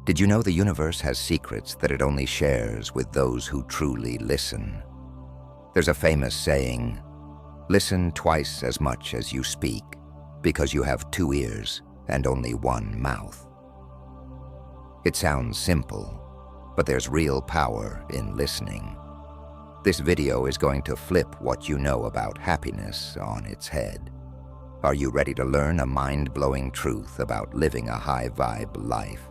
Did you know the universe has secrets that it only shares with those who truly listen? There's a famous saying, "Listen twice as much as you speak, because you have 2 ears and only 1 mouth." It sounds simple, but there's real power in listening. This video is going to flip what you know about happiness on its head. Are you ready to learn a mind-blowing truth about living a high-vibe life?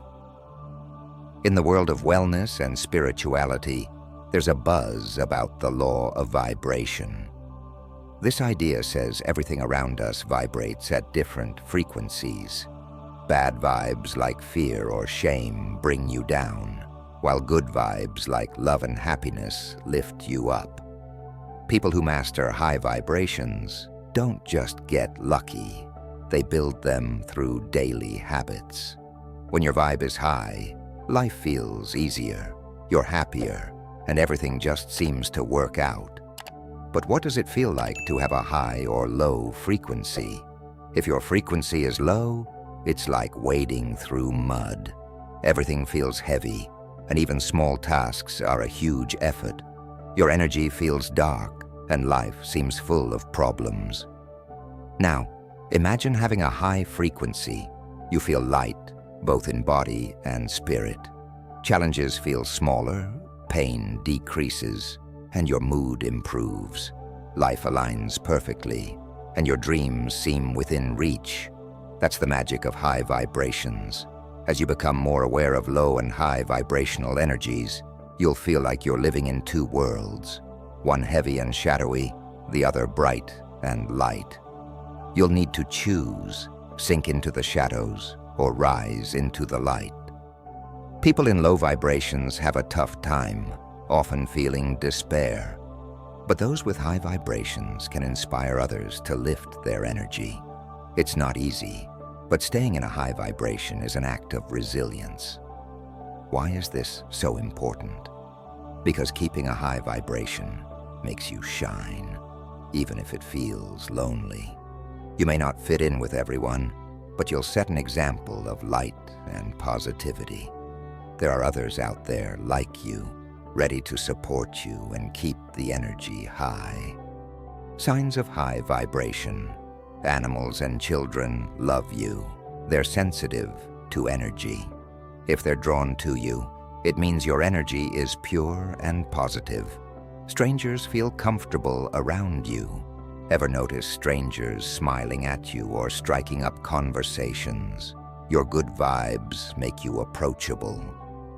In the world of wellness and spirituality, there's a buzz about the law of vibration. This idea says everything around us vibrates at different frequencies. Bad vibes like fear or shame bring you down, while good vibes like love and happiness lift you up. People who master high vibrations don't just get lucky, they build them through daily habits. When your vibe is high, life feels easier, you're happier, and everything just seems to work out. But what does it feel like to have a high or low frequency? If your frequency is low, it's like wading through mud. Everything feels heavy, and even small tasks are a huge effort. Your energy feels dark, and life seems full of problems. Now, imagine having a high frequency. You feel light, both in body and spirit. Challenges feel smaller, pain decreases, and your mood improves. Life aligns perfectly, and your dreams seem within reach. That's the magic of high vibrations. As you become more aware of low and high vibrational energies, you'll feel like you're living in 2 worlds, one heavy and shadowy, the other bright and light. You'll need to choose, sink into the shadows, or rise into the light. People in low vibrations have a tough time, often feeling despair. But those with high vibrations can inspire others to lift their energy. It's not easy, but staying in a high vibration is an act of resilience. Why is this so important? Because keeping a high vibration makes you shine, even if it feels lonely. You may not fit in with everyone, but you'll set an example of light and positivity. There are others out there like you, ready to support you and keep the energy high. Signs of high vibration. Animals and children love you. They're sensitive to energy. If they're drawn to you, it means your energy is pure and positive. Strangers feel comfortable around you. Ever notice strangers smiling at you or striking up conversations? Your good vibes make you approachable.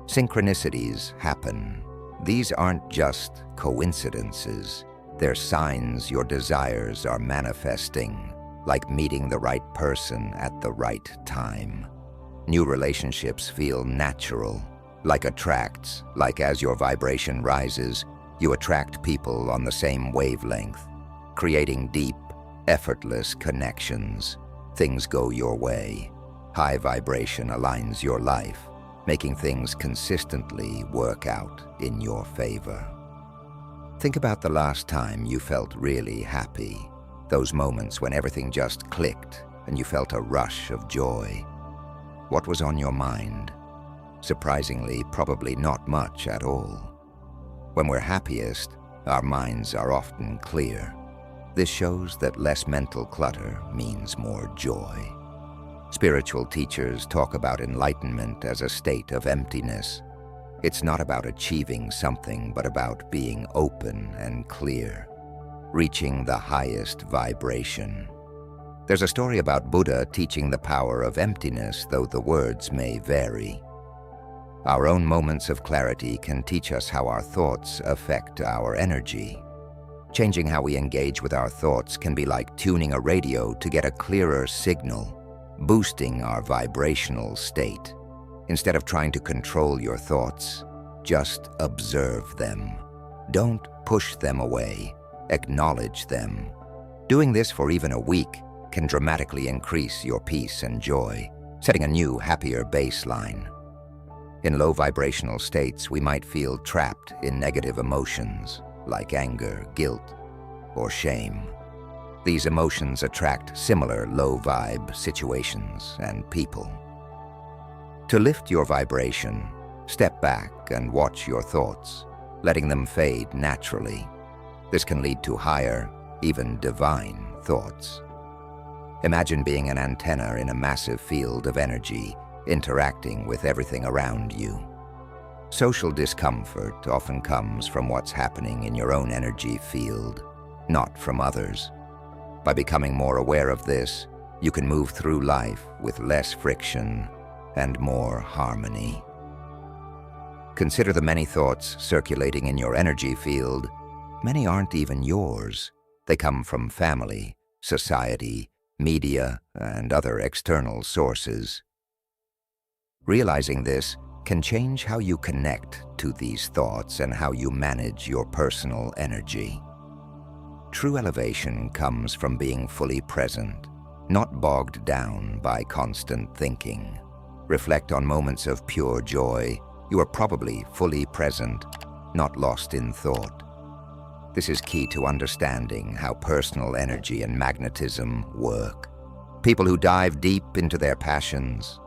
Synchronicities happen. These aren't just coincidences. They're signs your desires are manifesting, like meeting the right person at the right time. New relationships feel natural, like attracts, like as your vibration rises, you attract people on the same wavelength, creating deep, effortless connections. Things go your way. High vibration aligns your life, making things consistently work out in your favor. Think about the last time you felt really happy. Those moments when everything just clicked and you felt a rush of joy. What was on your mind? Surprisingly, probably not much at all. When we're happiest, our minds are often clear. This shows that less mental clutter means more joy. Spiritual teachers talk about enlightenment as a state of emptiness. It's not about achieving something, but about being open and clear, reaching the highest vibration. There's a story about Buddha teaching the power of emptiness, though the words may vary. Our own moments of clarity can teach us how our thoughts affect our energy. Changing how we engage with our thoughts can be like tuning a radio to get a clearer signal, boosting our vibrational state. Instead of trying to control your thoughts, just observe them. Don't push them away. Acknowledge them. Doing this for even a week can dramatically increase your peace and joy, setting a new, happier baseline. In low vibrational states, we might feel trapped in negative emotions like anger, guilt, or shame. These emotions attract similar low-vibe situations and people. To lift your vibration, step back and watch your thoughts, letting them fade naturally. This can lead to higher, even divine thoughts. Imagine being an antenna in a massive field of energy, interacting with everything around you. Social discomfort often comes from what's happening in your own energy field, not from others. By becoming more aware of this, you can move through life with less friction and more harmony. Consider the many thoughts circulating in your energy field. Many aren't even yours. They come from family, society, media, and other external sources. Realizing this can change how you connect to these thoughts and how you manage your personal energy. True elevation comes from being fully present, not bogged down by constant thinking. Reflect on moments of pure joy. You are probably fully present, not lost in thought. This is key to understanding how personal energy and magnetism work. People who dive deep into their passions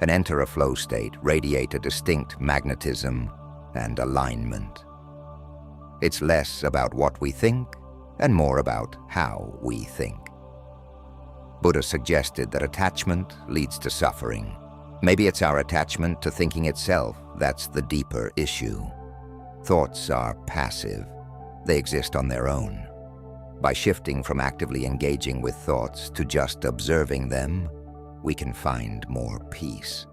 and enter a flow state radiate a distinct magnetism and alignment. It's less about what we think and more about how we think. Buddha suggested that attachment leads to suffering. Maybe it's our attachment to thinking itself that's the deeper issue. Thoughts are passive. They exist on their own. By shifting from actively engaging with thoughts to just observing them, we can find more peace.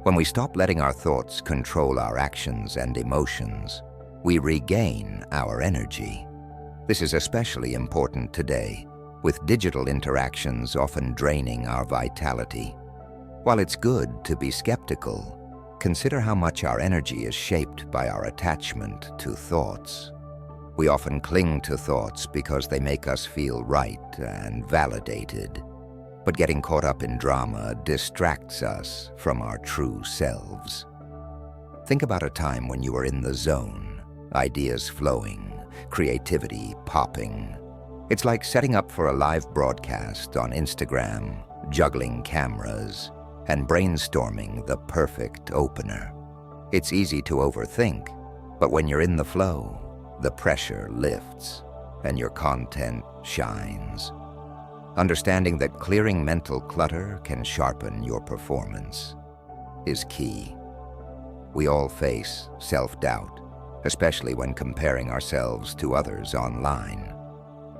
When we stop letting our thoughts control our actions and emotions, we regain our energy. This is especially important today, with digital interactions often draining our vitality. While it's good to be skeptical, consider how much our energy is shaped by our attachment to thoughts. We often cling to thoughts because they make us feel right and validated. But getting caught up in drama distracts us from our true selves. Think about a time when you were in the zone, ideas flowing, creativity popping. It's like setting up for a live broadcast on Instagram, juggling cameras, and brainstorming the perfect opener. It's easy to overthink, but when you're in the flow, the pressure lifts and your content shines. Understanding that clearing mental clutter can sharpen your performance is key. We all face self-doubt, especially when comparing ourselves to others online.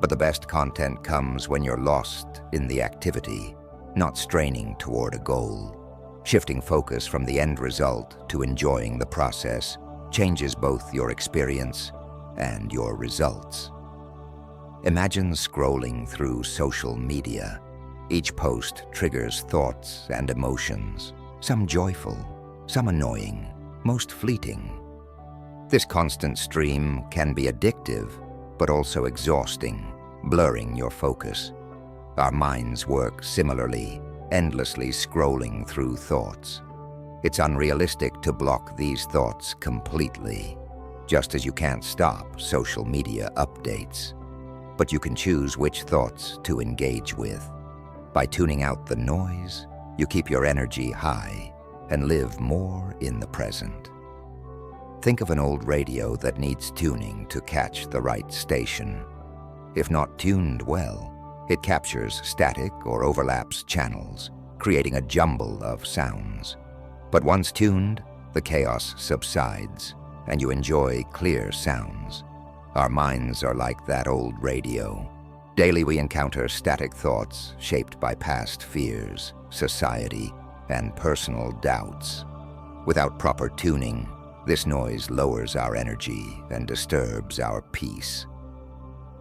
But the best content comes when you're lost in the activity, not straining toward a goal. Shifting focus from the end result to enjoying the process changes both your experience and your results. Imagine scrolling through social media. Each post triggers thoughts and emotions, some joyful, some annoying, most fleeting. This constant stream can be addictive, but also exhausting, blurring your focus. Our minds work similarly, endlessly scrolling through thoughts. It's unrealistic to block these thoughts completely, just as you can't stop social media updates. But you can choose which thoughts to engage with. By tuning out the noise, you keep your energy high and live more in the present. Think of an old radio that needs tuning to catch the right station. If not tuned well, it captures static or overlaps channels, creating a jumble of sounds. But once tuned, the chaos subsides, and you enjoy clear sounds. Our minds are like that old radio. Daily we encounter static thoughts shaped by past fears, society, and personal doubts. Without proper tuning, this noise lowers our energy and disturbs our peace.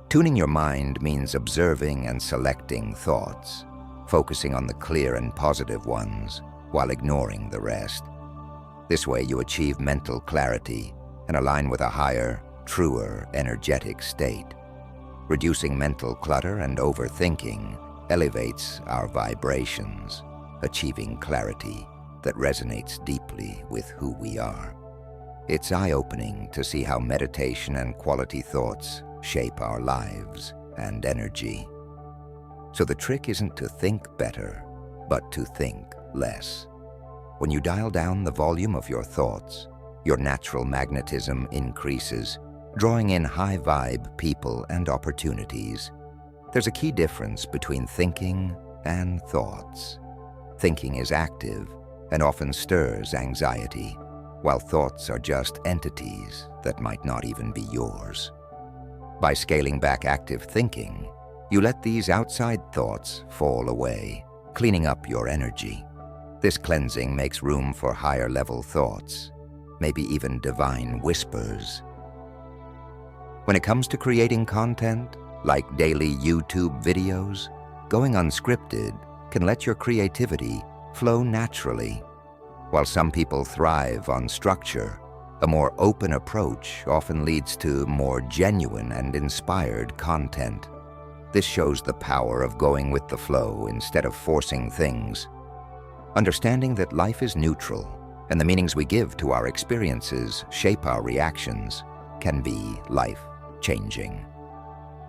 Tuning your mind means observing and selecting thoughts, focusing on the clear and positive ones while ignoring the rest. This way you achieve mental clarity and align with a higher, truer, energetic state. Reducing mental clutter and overthinking elevates our vibrations, achieving clarity that resonates deeply with who we are. It's eye-opening to see how meditation and quality thoughts shape our lives and energy. So the trick isn't to think better, but to think less. When you dial down the volume of your thoughts, your natural magnetism increases, drawing in high-vibe people and opportunities. There's a key difference between thinking and thoughts. Thinking is active and often stirs anxiety, while thoughts are just entities that might not even be yours. By scaling back active thinking, you let these outside thoughts fall away, cleaning up your energy. This cleansing makes room for higher-level thoughts, maybe even divine whispers. When it comes to creating content, like daily YouTube videos, going unscripted can let your creativity flow naturally. While some people thrive on structure, a more open approach often leads to more genuine and inspired content. This shows the power of going with the flow instead of forcing things. Understanding that life is neutral and the meanings we give to our experiences shape our reactions can be life-changing.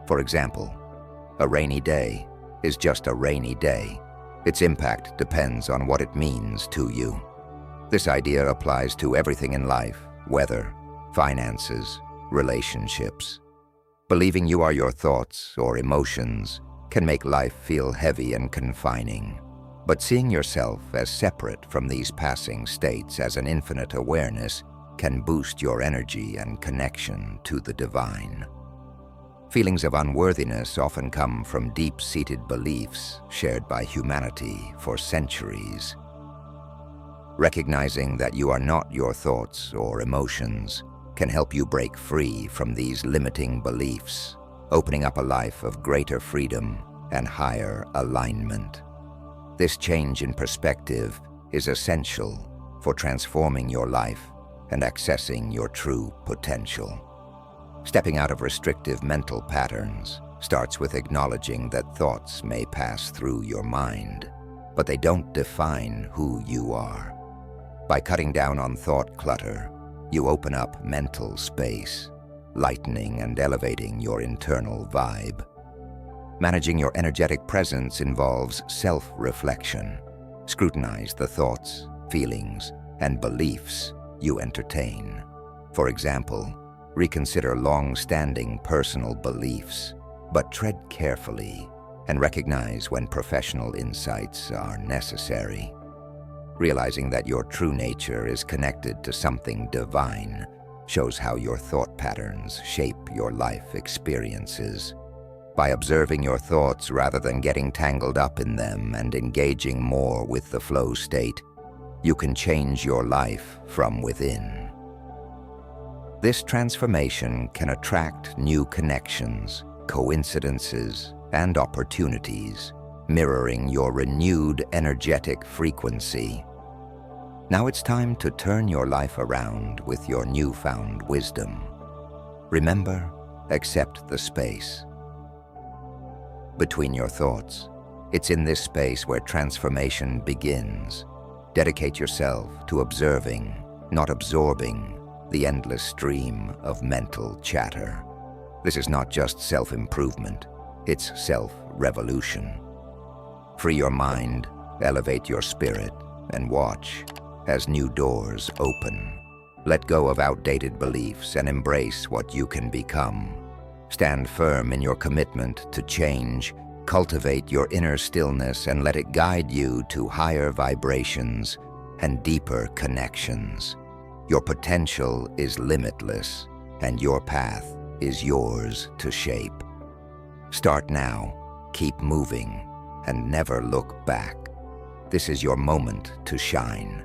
For example, a rainy day is just a rainy day. Its impact depends on what it means to you. This idea applies to everything in life: weather, finances, relationships. Believing you are your thoughts or emotions can make life feel heavy and confining. But seeing yourself as separate from these passing states as an infinite awareness can boost your energy and connection to the divine. Feelings of unworthiness often come from deep-seated beliefs shared by humanity for centuries. Recognizing that you are not your thoughts or emotions can help you break free from these limiting beliefs, opening up a life of greater freedom and higher alignment. This change in perspective is essential for transforming your life and accessing your true potential. Stepping out of restrictive mental patterns starts with acknowledging that thoughts may pass through your mind, but they don't define who you are. By cutting down on thought clutter, you open up mental space, lightening and elevating your internal vibe. Managing your energetic presence involves self-reflection. Scrutinize the thoughts, feelings, and beliefs you entertain. For example, reconsider long-standing personal beliefs, but tread carefully and recognize when professional insights are necessary. Realizing that your true nature is connected to something divine shows how your thought patterns shape your life experiences. By observing your thoughts rather than getting tangled up in them and engaging more with the flow state, you can change your life from within. This transformation can attract new connections, coincidences, and opportunities, mirroring your renewed energetic frequency. Now it's time to turn your life around with your newfound wisdom. Remember, accept the space between your thoughts. It's in this space where transformation begins. Dedicate yourself to observing, not absorbing, the endless stream of mental chatter. This is not just self-improvement, it's self-revolution. Free your mind, elevate your spirit, and watch as new doors open. Let go of outdated beliefs and embrace what you can become. Stand firm in your commitment to change. Cultivate your inner stillness and let it guide you to higher vibrations and deeper connections. Your potential is limitless, and your path is yours to shape. Start now, keep moving, and never look back. This is your moment to shine.